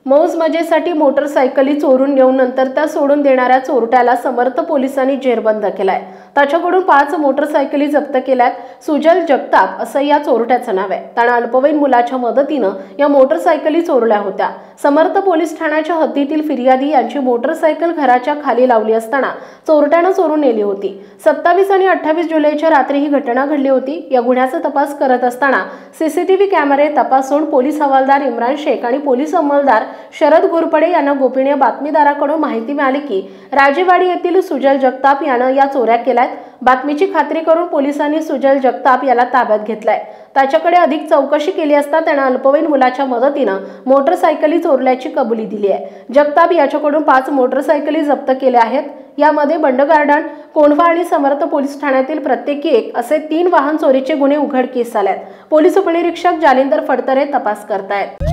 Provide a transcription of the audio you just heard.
मौज मजेसाठी मोटरसायकली चोरून नेऊन नंतर त्या सोडून देणाऱ्या चोरट्याला समर्थ पोलिसांनी जेरबंद केलाय। त्याच्याकडून 5 मोटरसायकली जप्त केल्यात। सुजल जगताप असं या चोरट्याचं नाव आहे। त्यानं अल्पवयीन मुलाच्या मदतीनं या मोटरसायकली चोरल्या होत्या। समर्थ पोलीस ठाण्याच्या हद्दीतील फिर्यादी यांची मोटरसायकल घराच्या खाली लावली असताना चोरट्यानं चोरून नेली होती। 27 आणि 28 जुलैच्या रात्री ही घटना घडली होती। या गुन्ह्याचा तपास करत असताना सीसीटीव्ही कॅमेरे तपासून पोलीस हवालदार इम्रान शेख आणि पोलीस अंमलदार शरद घोरपडे यांना गोपनीय बातमीदाराकडून माहिती मिळाली की राजेवाडी येथील सुजल जगताप यानं या चोऱ्या केल्यात। बातमीची खात्री करून पोलिसांनी सुजल जगताप याला ताब्यात घेतलाय। त्याच्याकडे अधिक चौकशी केली असता त्यानं अल्पवयीन मुलाच्या मदतीनं मोटरसायकली चोरल्याची कबुली दिली आहे। जगताप याच्याकडून 5 मोटरसायकली जप्त केल्या आहेत। यामध्ये बंड गार्डन, कोंढवा आणि समर्थ पोलीस ठाण्यातील प्रत्येकी 1 असे 3 वाहन चोरीचे गुन्हे उघडकीस आलेत। पोलीस उपनिरीक्षक जालिंदर फडतरे तपास करतायत।